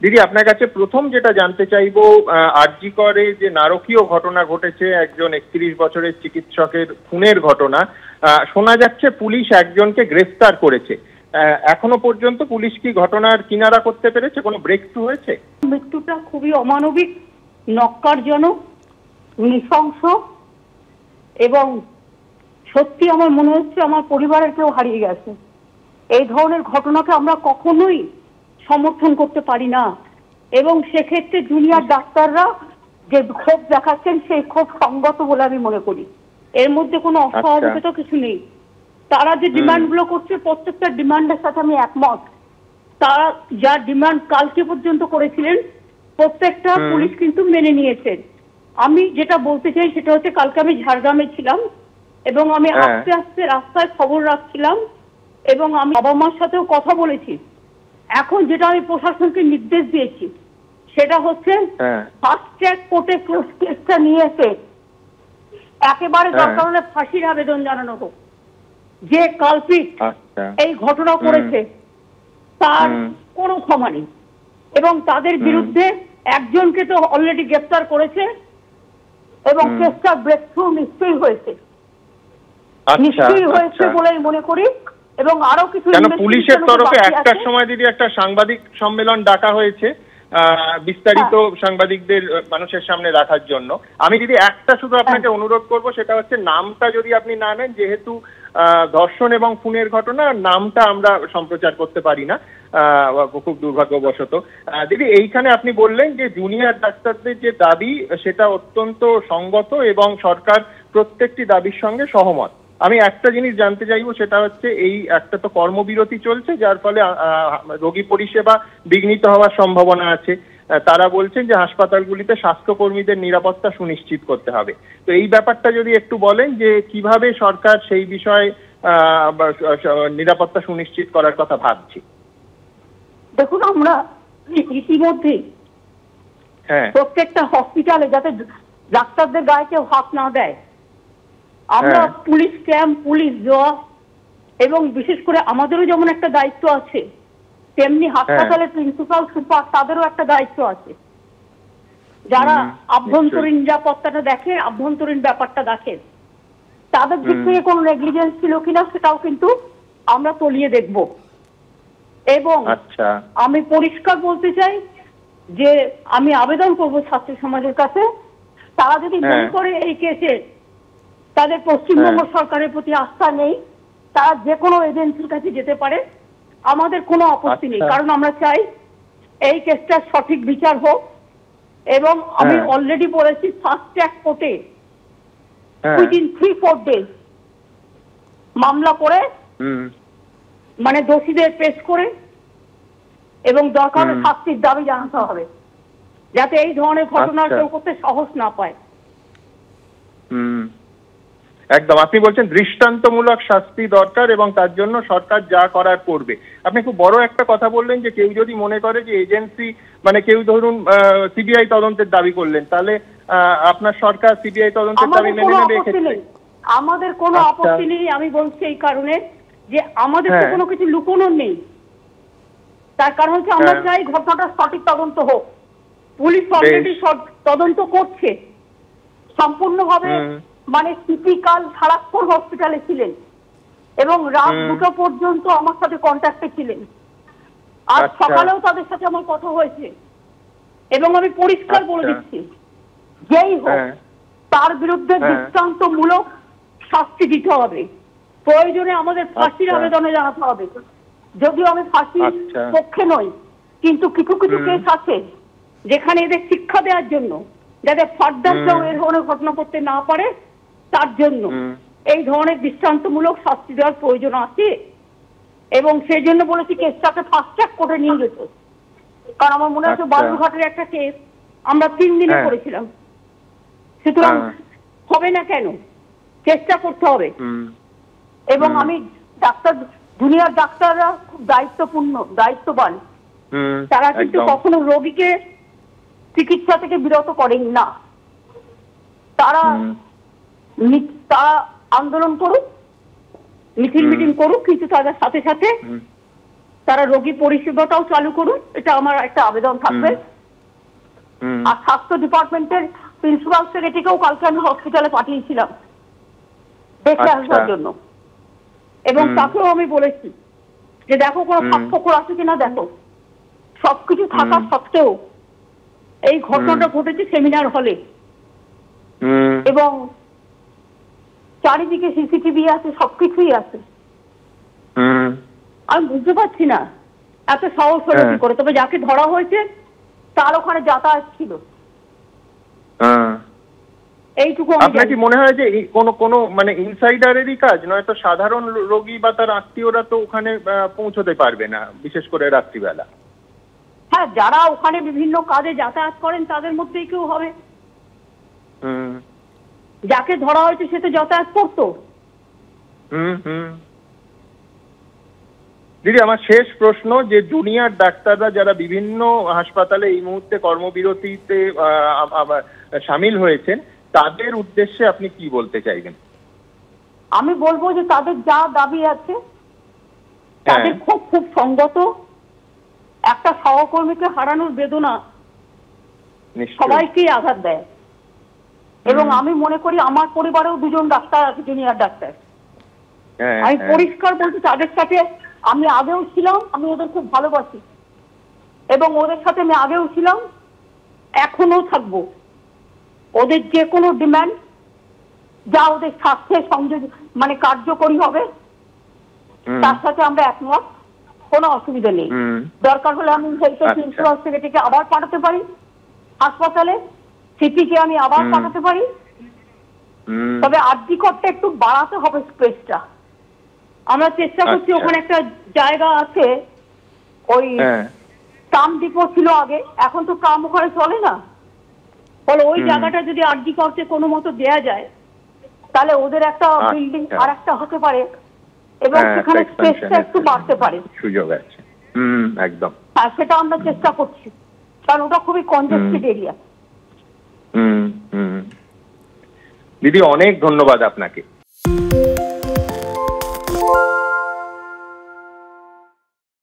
দিদি, আপনার কাছে প্রথম যেটা জানতে চাইবো, আরজি করে যে নারকীয় ঘটনা ঘটেছে, একজন 31 বছরের চিকিৎসকের খুনের ঘটনা, শোনা যাচ্ছে পুলিশ একজনকে গ্রেফতার করেছে। এখনো পর্যন্ত পুলিশ কি ঘটনার কিনারা করতে পেরেছে? কোনো ব্রেক থ্রু হয়েছে? মৃত্যুটা খুবই অমানবিক, নক্কারজনক, নৃশংস এবং সত্যি আমার মনে হচ্ছে আমার পরিবারের কেউ হারিয়ে গেছে। এই ধরনের ঘটনাকে আমরা কখনোই সমর্থন করতে পারি না এবং সেক্ষেত্রে জুনিয়র ডাক্তাররা যে ক্ষোভ দেখাচ্ছেন সেই ক্ষোভ সঙ্গত বলে আমি মনে করি। এর মধ্যে কোনো অস্বাভাবিকতা কিছু নেই। তারা যে ডিমান্ডগুলো করছে প্রত্যেকটা ডিমান্ডের সাথে আমি একমত। তারা যা ডিমান্ড কালকে পর্যন্ত করেছিলেন প্রত্যেকটা পুলিশ কিন্তু মেনে নিয়েছেন। আমি যেটা বলতে চাই সেটা হচ্ছে, কালকে আমি ঝাড়গ্রামে ছিলাম এবং আমি আস্তে আস্তে রাস্তায় খবর রাখছিলাম এবং আমি বাবা মার সাথেও কথা বলেছি। এখন যেটা আমি প্রশাসনকে নির্দেশ দিয়েছি সেটা হচ্ছে ফাস্ট ট্র্যাক কোর্টে কেসটা নিয়ে এসে একেবারে দরকার হলে ফাঁসির আবেদন জানানো হোক। যে কালপিট এই ঘটনা করেছে তার কোনো ক্ষমা নেই এবং তাদের বিরুদ্ধে একজনকে তো অলরেডি গ্রেফতার করেছে এবং কেসটা ব্রেক থ্রু নিশ্চয়ই হয়েছে, নিশ্চয়ই হয়েছে বলেই মনে করি। এবং আরো কিছু পুলিশের তরফে একটার সময় দিদি একটা সাংবাদিক সম্মেলন ডাকা হয়েছে বিস্তারিত সাংবাদিকদের মানুষের সামনে রাখার জন্য। আমি দিদি একটা শুধু আপনাকে অনুরোধ করব, সেটা হচ্ছে নামটা যদি আপনি না নেন, যেহেতু ধর্ষণ এবং খুনের ঘটনা, নামটা আমরা সম্প্রচার করতে পারি না খুব দুর্ভাগ্যবশত। দিদি, এইখানে আপনি বললেন যে জুনিয়র ডাক্তারদের যে দাবি সেটা অত্যন্ত সঙ্গত এবং সরকার প্রত্যেকটি দাবির সঙ্গে সহমত। আমি একটা জিনিস জানতে চাইবো, সেটা হচ্ছে এই একটা তো কর্মবিরতি চলছে, যার ফলে রোগী পরিষেবা বিঘ্নিত হওয়ার সম্ভাবনা আছে। তারা বলছেন যে হাসপাতালগুলিতে স্বাস্থ্যকর্মীদের নিরাপত্তা সুনিশ্চিত করতে হবে। তো এই ব্যাপারটা যদি একটু বলেন যে কিভাবে সরকার সেই বিষয়ে নিরাপত্তা সুনিশ্চিত করার কথা ভাবছি। দেখুন, আমরা ইতিমধ্যে প্রত্যেকটা হসপিটালে যাতে ডাক্তারদের গায়ে কেউ হাত না দেয়, আমরা পুলিশ ক্যাম্প, পুলিশ জব এবং বিশেষ করে আমাদেরও যেমন একটা দায়িত্ব আছে, তেমনি হাসপাতালের প্রিন্সিপাল সুপার তাদেরও একটা দায়িত্ব আছে। যারা আভ্যন্তরীণ নিরাপত্তাটা দেখে, আভ্যন্তরীণ ব্যাপারটা দেখে, তাদের দিক থেকে কোনো নেগলিজেন্স ছিল কিনা সেটাও কিন্তু আমরা তলিয়ে দেখব। এবং আমি পরিষ্কার বলতে চাই যে আমি আবেদন করব ছাত্র সমাজের কাছে, তারা যদি মনে করে এই কেসে তাদের পশ্চিমবঙ্গ সরকারের প্রতি আস্থা নেই, তারা যে কোনো এজেন্সির কাছে যেতে পারে, আমাদের কোনো আপত্তি নেই। কারণ আমরা চাই এই কেসটার সঠিক বিচার হোক এবং আমি অলরেডি বলেছি ফাস্ট ট্র্যাক কোর্টে উইদিন 3-4 ডেজ মামলা করে মানে দোষীদের পেশ করে এবং দরকার শাস্তির দাবি জানাতে হবে, যাতে এই ধরনের ঘটনা কেউ করতে সাহস না পায়। একদম, আপনি বলছেন দৃষ্টান্তমূলক শাস্তি দরকার এবং তার জন্য সরকার যা করার করবে। আপনি খুব বড় একটা কথা বললেন যে কেউ যদি মনে করে যে এজেন্সি, মানে কেউ ধরুন সিবিআই তদন্তের দাবি করলেন, তাহলে আপনার সরকার সিবিআই তদন্তের দাবি মেনে নেবে? আমাদের কোনো আপত্তি নেই। আমি বলছি এই কারণে যে আমাদের তো কোনো কিছু লুকোনোর নেই। তার কারণ হচ্ছে আমরা চাই ঘটনাটা সঠিক তদন্ত হোক। পুলিশ অলরেডি তদন্ত করছে সম্পূর্ণভাবে। মানে সিপিকাল সারাক্ষণ হসপিটালে ছিলেন এবং রাত 2টা পর্যন্ত আমার সাথে কন্ট্যাক্টে ছিলেন। আজ সকালেও তাদের সাথে আমার কথা হয়েছে এবং আমি পরিষ্কার বলে দিচ্ছি, যেই হোক তার বিরুদ্ধে দৃষ্টান্তমূলক শাস্তি দিতে হবে। প্রয়োজনে আমাদের ফাঁসির আবেদনে জানাতে হবে। যদিও আমি ফাঁসির পক্ষে নই, কিন্তু কিছু কিছু কেস আছে যেখানে এদের শিক্ষা দেওয়ার জন্য, যাতে ফার্দার কেউ এই ধরনের ঘটনা করতে না পারে, তার জন্য এই ধরনের দৃষ্টান্তমূলক শাস্তি দেওয়ার প্রয়োজন আছে। এবং সেই জন্য বলেছি কেসটাকে ফাস্ট ট্র্যাক কোর্টে নিয়ে যেত। কারণ আমার মনে হচ্ছে বালুরঘাটের একটা কেস আমরা 3 দিনে করেছিলাম। সুতরাং হবে না কেন, চেষ্টা করতে হবে। এবং আমি জুনিয়র ডাক্তাররা খুব দায়িত্ববান, তারা কিন্তু কখনো রোগীকে চিকিৎসা থেকে বিরত করেন না। তারা আন্দোলন করুক, মিছিল মিটিং করুক, কিন্তু তাদের সাথে সাথে তারা রোগী পরিষেবাটাও চালু করুন, এটা আমার একটা আবেদন থাকবে। আর স্বাস্থ্য ডিপার্টমেন্টের প্রিন্সিপাল সেক্রেটারিকেও কালকে আমি হসপিটালে পাঠিয়েছিলাম দেখে আসার জন্য, এবং তাকেও আমি বলেছি যে দেখো কোনো ফাঁকফোকর আছে কিনা দেখো। সবকিছু থাকা সত্ত্বেও এই ঘটনাটা ঘটেছে সেমিনার হলে, এবং চারিদিকে সিসিটিভি আছে, সবকিছুই আছে। আমি বুঝতে পারছি না এত সাহস হলো কি করে। তবে যাকে ধরা হয়েছে তার ওখানে যাতায়াত ছিল, এইটুকু। আপনার কি মনে হয় যে কোনো মানে ইনসাইডারেরই কাজ, নয়তো সাধারণ রোগী বা তার আত্মীয়রা তো ওখানে পৌঁছতে পারবে না, বিশেষ করে রাত্রিবেলা? হ্যাঁ, যারা ওখানে বিভিন্ন কাজে যাতায়াত করেন তাদের মধ্যেই কেউ হবে। যাকে ধরা হয়েছে সে তো যাতায়াত করতো। দিদি, আমার শেষ প্রশ্ন, যে জুনিয়র ডাক্তাররা যারা বিভিন্ন হাসপাতালে এই মুহূর্তে কর্মবিরতিতে সামিল হয়েছেন, তাদের উদ্দেশ্যে আপনি কি বলতে চাইবেন? আমি বলবো যে তাদের যা দাবি আছে তাদের খুব খুব সঙ্গত। একটা সহকর্মীকে হারানোর বেদনা সবাইকেই আঘাত দেয়, এবং আমি মনে করি আমার পরিবারেও দুজন ডাক্তার আছে, জুনিয়র ডাক্তার। আমি পরিষ্কার বলছি, তাদের সাথে আমি আগেও ছিলাম, আমি ওদের খুব ভালোবাসি, এবং ওদের সাথে আমি আগেও ছিলাম, এখনো থাকবো। ওদের যে কোনো ডিমান্ড যা ওদের স্বাস্থ্যের সংযোগ মানে কার্যকরী হবে তার সাথে আমরা একমত, কোনো অসুবিধা নেই। দরকার হলে আমি হেলথের প্রিন্সিপাল সেক্রেটারিকে আবার পাঠাতে পারি হাসপাতালে, সিপিকে আমি আবার পাঠাতে পারি। তবে আরজিকরটা একটু বাড়াতে হবে স্পেসটা। আমরা চেষ্টা করছি, ওখানে একটা জায়গা আছে, ওই ট্রাম ডিপো ছিল আগে, এখন তো ট্রাম ওখানে চলে না, ফলে ওই জায়গাটা যদি আরজিকরকে কোনো মতো দেয়া যায় তাহলে ওদের একটা বিল্ডিং আর একটা হতে পারে, এবং সেখানে স্পেসটা একটু বাড়তে পারে, সুযোগ আছে। একদম, আর সেটা আমরা চেষ্টা করছি, কারণ ওটা খুবই কনজেস্টেড এরিয়া। দিদি, অনেক ধন্যবাদ আপনাকে।